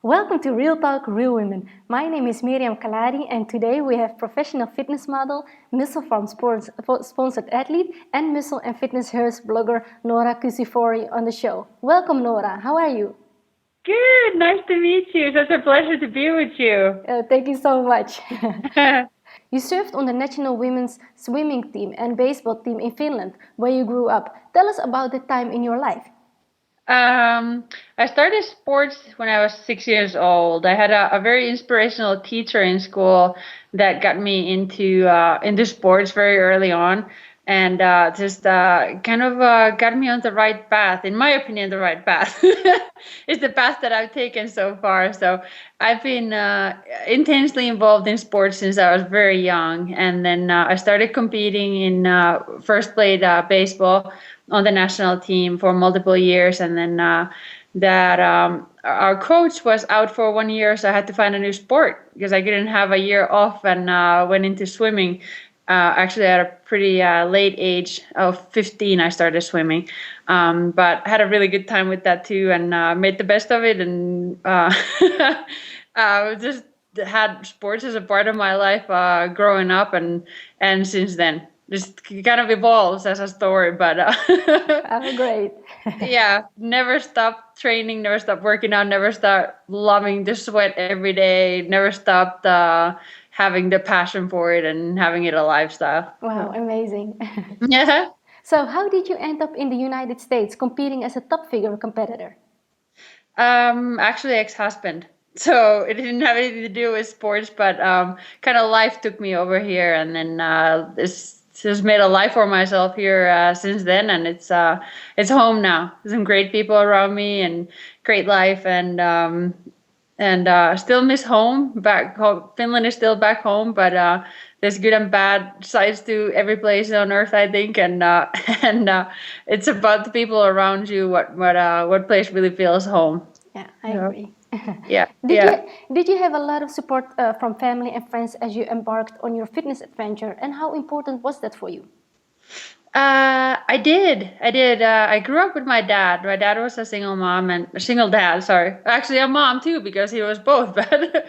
Welcome to Real Talk, Real Women. My name is Miriam Khalladi, and today we have professional fitness model, Muscle Farm Sports sponsored athlete, and muscle and fitness hearse blogger Noora Kuusivuori on the show. Welcome, Noora. How are you? Good. Nice to meet you. Such a pleasure to be with you. Thank you so much. You served on the national women's swimming team and baseball team in Finland, where you grew up. Tell us about the time in your life. I started sports when I was 6 years old. I had a very inspirational teacher in school that got me into sports very early on, and just kind of got me on the right path. In my opinion, the right path is the path that I've taken so far. So I've been intensely involved in sports since I was very young, and then I started competing in first played baseball on the national team for multiple years, and then that our coach was out for 1 year, so I had to find a new sport because I couldn't have a year off, and went into swimming. Actually, at a pretty late age of 15, I started swimming, but had a really good time with that too, and made the best of it, and just had sports as a part of my life growing up, and since then just kind of evolves as a story, but Oh, great. yeah, never stopped training, never stopped working out, never stopped loving the sweat every day, never stopped having the passion for it and having it a lifestyle. Wow, amazing. Yeah. So, how did you end up in the United States competing as a top figure competitor? Actually, ex-husband. So it didn't have anything to do with sports, but kind of life took me over here, and then this just made a life for myself here since then, and it's home now. There's some great people around me and great life, and still miss home. Back home, Finland is still back home, but there's good and bad sides to every place on earth, I think, and and it's about the people around you. What place really feels home. Yeah, I agree. Yeah, Did yeah. you have a lot of support from family and friends as you embarked on your fitness adventure, and how important was that for you? I did. I did. I grew up with my dad. My dad was a single mom and a single dad. Sorry, actually a mom too because he was both. But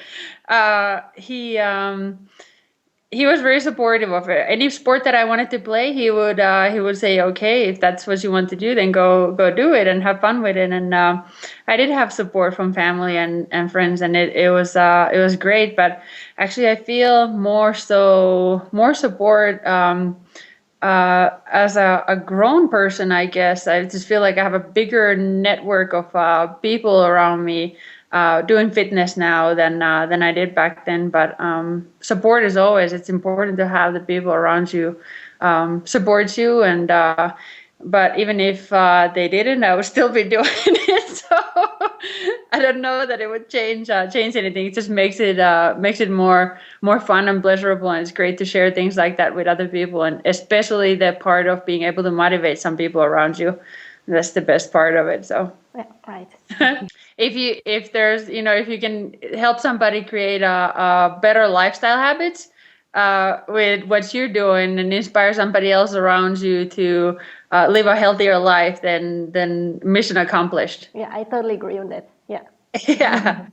he was very supportive of it. Any sport that I wanted to play, he would say, okay, if that's what you want to do, then go do it and have fun with it. And I did have support from family and friends, and it was great. But actually, I feel more support. As a grown person, I guess I just feel like I have a bigger network of people around me doing fitness now than I did back then. But support is always, it's important to have the people around you support you, and but even if they didn't, I would still be doing it. So I don't know that it would change anything. It just makes it more fun and pleasurable, and it's great to share things like that with other people, and especially the part of being able to motivate some people around you. That's the best part of it. So Yeah, right. if you can help somebody create a better lifestyle habits with what you're doing and inspire somebody else around you to live a healthier life, then mission accomplished. Yeah, I totally agree on that. Yeah. Yeah.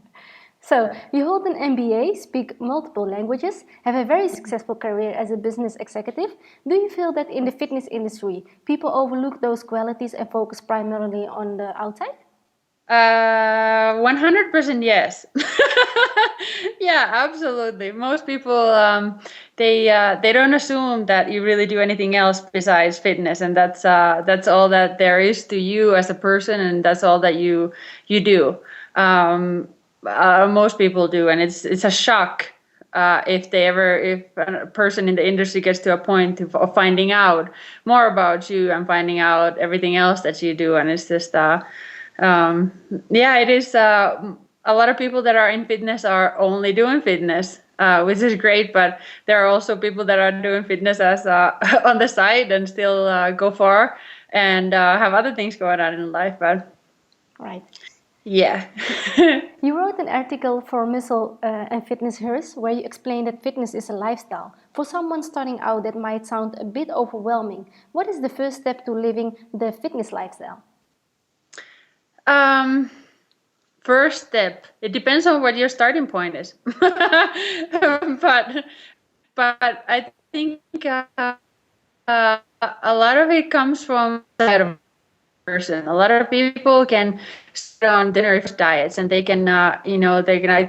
So, you hold an MBA, speak multiple languages, have a very successful career as a business executive. Do you feel that in the fitness industry, people overlook those qualities and focus primarily on the outside? 100% yes. Yeah, absolutely. Most people they don't assume that you really do anything else besides fitness, and that's all that there is to you as a person, and that's all that you do. Most people do, and it's a shock if a person in the industry gets to a point of finding out more about you and finding out everything else that you do, and it's just um, yeah, it is. A lot of people that are in fitness are only doing fitness, which is great. But there are also people that are doing fitness as on the side and still go far and have other things going on in life. But Right. yeah. You wrote an article for Muscle and Fitness Hers where you explained that fitness is a lifestyle. For someone starting out, that might sound a bit overwhelming. What is the first step to living the fitness lifestyle? Um, first step. It depends on what your starting point is. but I think a lot of it comes from the side of person. A lot of people can start on dinner diets, and they can, I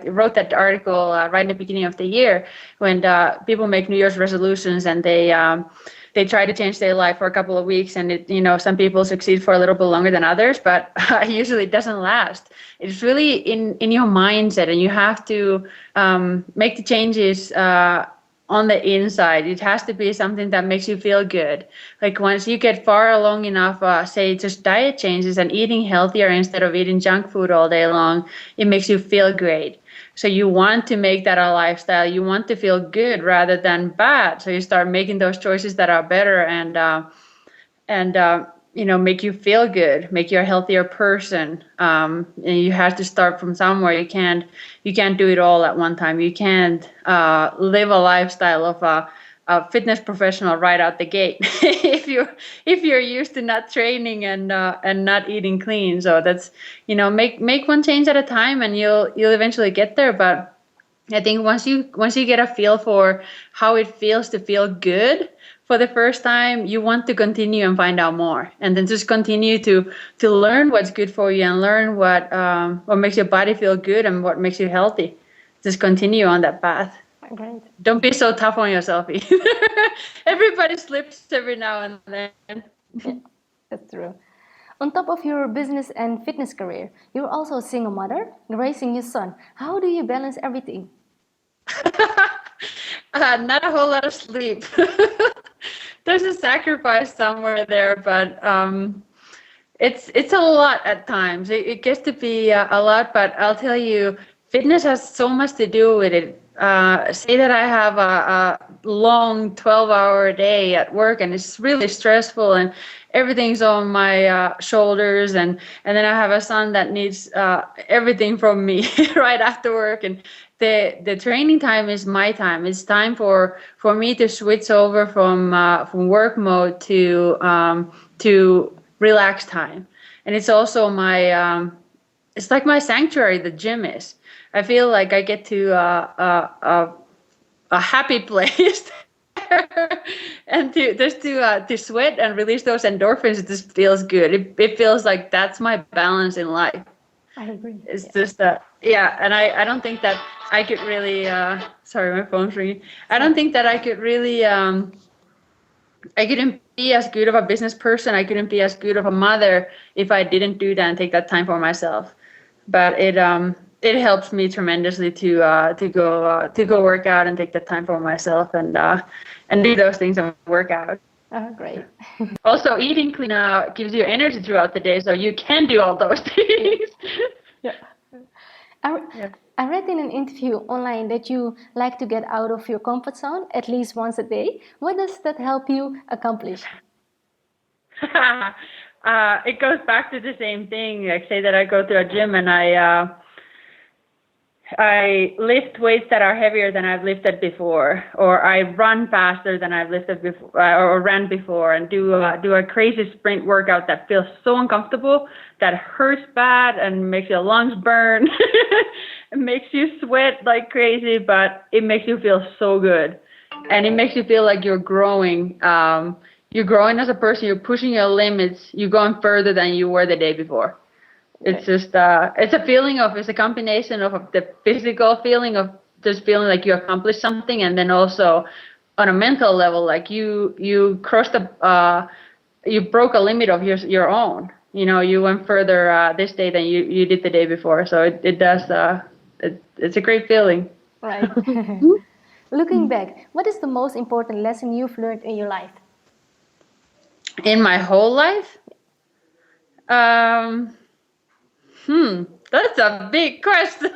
wrote that article right in the beginning of the year when people make New Year's resolutions and they try to change their life for a couple of weeks, and some people succeed for a little bit longer than others, but usually it doesn't last. It's really in your mindset, and you have to make the changes on the inside. It has to be something that makes you feel good. Like once you get far along enough, say just diet changes and eating healthier instead of eating junk food all day long, it makes you feel great. So you want to make that a lifestyle. You want to feel good rather than bad. So you start making those choices that are better and make you feel good, make you a healthier person. And you have to start from somewhere. You can't do it all at one time. You can't live a lifestyle of a fitness professional right out the gate if you're used to not training and not eating clean. So that's make one change at a time, and you'll eventually get there. But I think once you get a feel for how it feels to feel good for the first time, you want to continue and find out more, and then just continue to learn what's good for you and learn what makes your body feel good and what makes you healthy. Just continue on that path. Great. Don't be so tough on yourself either. Everybody slips every now and then. Yeah, that's true. On top of your business and fitness career, you're also a single mother, raising your son. How do you balance everything? Not a whole lot of sleep. There's a sacrifice somewhere there, but it's a lot at times. It gets to be a lot, but I'll tell you, fitness has so much to do with it. Say that I have a long 12-hour day at work, and it's really stressful, and everything's on my shoulders, and then I have a son that needs everything from me right after work, and the training time is my time. It's time for me to switch over from work mode to relax time, and it's also my it's like my sanctuary. The gym is. I feel like I get to a happy place and to sweat and release those endorphins. It just feels good. It feels like that's my balance in life. I agree. It's just and I don't think that I could really sorry, my phone's ringing. I don't think that I could really I couldn't be as good of a business person. I couldn't be as good of a mother if I didn't do that and take that time for myself. But it helps me tremendously to go work out and take the time for myself and do those things and work out. Oh, great. Also, eating clean gives you energy throughout the day, so you can do all those things. Yeah. I read in an interview online that you like to get out of your comfort zone at least once a day. What does that help you accomplish? It goes back to the same thing. Like say that I go to a gym and I lift weights that are heavier than I've lifted before, or I run faster than I've lifted before, or ran before, and do a crazy sprint workout that feels so uncomfortable, that hurts bad and makes your lungs burn. It makes you sweat like crazy, but it makes you feel so good, and it makes you feel like you're growing. You're growing as a person. You're pushing your limits. You're going further than you were the day before. It's just it's a combination of the physical feeling of just feeling like you accomplished something, and then also on a mental level, like you crossed you broke a limit of your own. You went further this day than you did the day before. So it does it's a great feeling. Right. Looking back, what is the most important lesson you've learned in your life? In my whole life? That's a big question.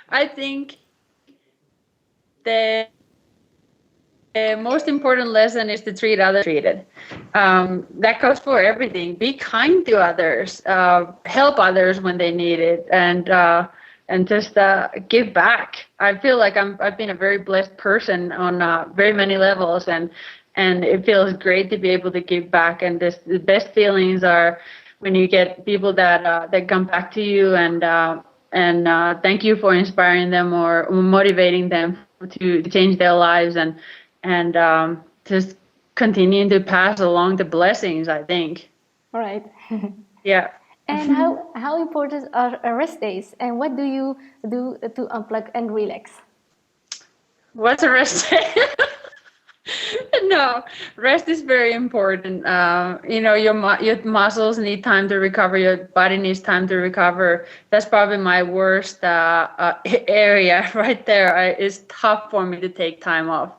I think the most important lesson is to treat others treated. That goes for everything. Be kind to others, help others when they need it, and just give back. I feel like I've been a very blessed person on very many levels, and it feels great to be able to give back. And the best feelings are when you get people that come back to you and thank you for inspiring them or motivating them to change their lives and just continuing to pass along the blessings, I think. All right. Yeah. And how important are rest days? And what do you do to unplug and relax? What's a rest day? No, rest is very important. Your muscles need time to recover. Your body needs time to recover. That's probably my worst area right there. It's tough for me to take time off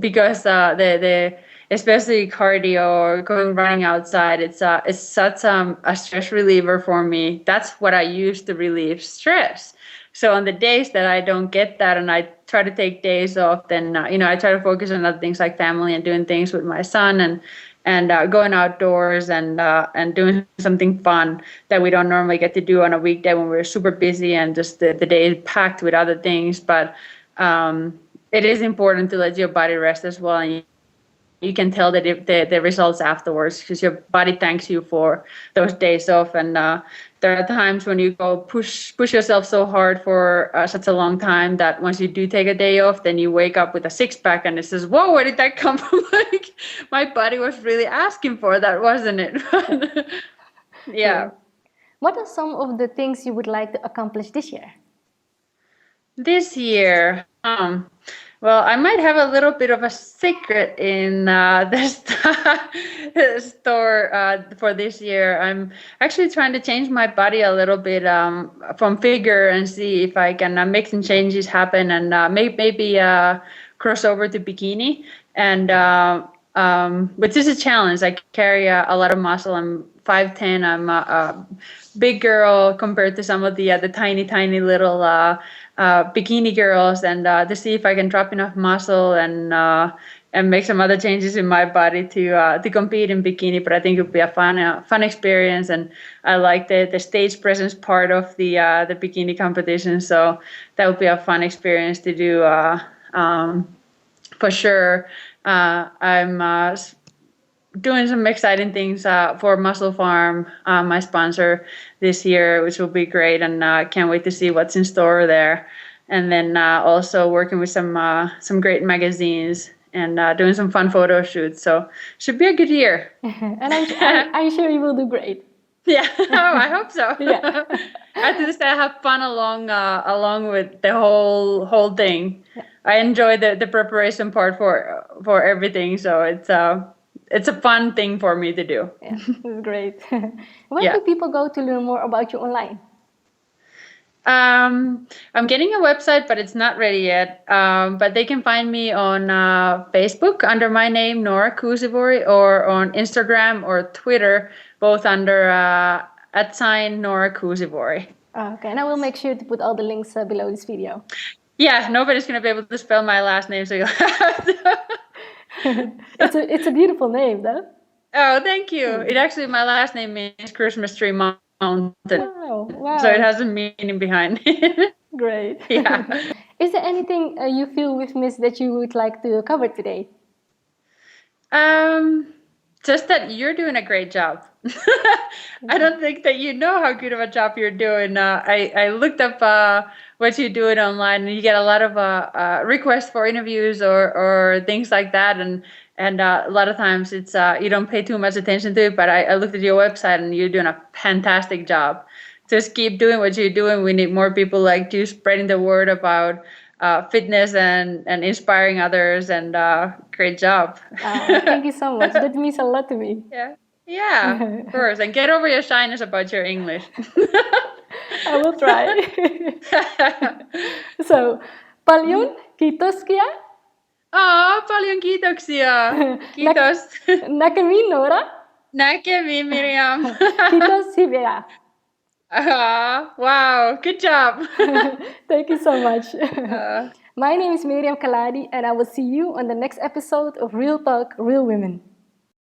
because the especially cardio or going running outside. It's such a stress reliever for me. That's what I use to relieve stress. So on the days that I don't get that and I try to take days off, then I try to focus on other things like family and doing things with my son and going outdoors and doing something fun that we don't normally get to do on a weekday when we're super busy and just the day is packed with other things. But it is important to let your body rest as well, and you can tell the results afterwards because your body thanks you for those days off. And there are times when you go push yourself so hard for such a long time that once you do take a day off, then you wake up with a six-pack and it says, whoa, where did that come from? Like, my body was really asking for that, wasn't it? Yeah. What are some of the things you would like to accomplish this year? This year, well, I might have a little bit of a secret in the store for this year. I'm actually trying to change my body a little bit from figure and see if I can make some changes happen and maybe cross over to bikini. And which is a challenge. I carry a lot of muscle. I'm 5'10". I'm a big girl compared to some of the tiny little bikini girls, and to see if I can drop enough muscle and make some other changes in my body to compete in bikini. But I think it would be a fun experience, and I like the stage presence part of the bikini competition. So that would be a fun experience to do for sure. I'm doing some exciting things for Muscle Farm, my sponsor this year, which will be great, and can't wait to see what's in store there. And then also working with some great magazines and doing some fun photo shoots. So should be a good year. And I'm sure you will do great. Yeah, I hope so. Yeah. At least I have fun along with the whole thing. Yeah. I enjoy the preparation part for everything. So it's a fun thing for me to do. Yeah, that's great. Where do people go to learn more about you online? I'm getting a website, but it's not ready yet. But they can find me on Facebook under my name, Noora Kuusivuori, or on Instagram or Twitter, both under @Noora Kuusivuori. Okay, and I will make sure to put all the links below this video. Yeah, nobody's going to be able to spell my last name, so you'll have to. It's a beautiful name, though. Oh, thank you. It actually, my last name means Christmas Tree Mountain. Wow. So it has a meaning behind it. Great. Yeah. Is there anything you feel we've missed that you would like to cover today? Just that you're doing a great job. I don't think that you know how good of a job you're doing. I looked up what you're doing online, and you get a lot of requests for interviews or things like that, and a lot of times it's you don't pay too much attention to it. But I looked at your website, and you're doing a fantastic job. Just keep doing what you're doing. We need more people like you spreading the word about fitness and inspiring others, and great job. Thank you so much. That means a lot to me. Yeah, of course. And get over your shyness about your English. I will try. So, paljon kiitoskia. Paljon kiitoksia. Kiitos. Näkemiin, Noora. Näkemiin, Miriam. Kiitos, Hyvä. Wow, good job. Thank you so much. My name is Miriam Khalladi, and I will see you on the next episode of Real Talk, Real Women.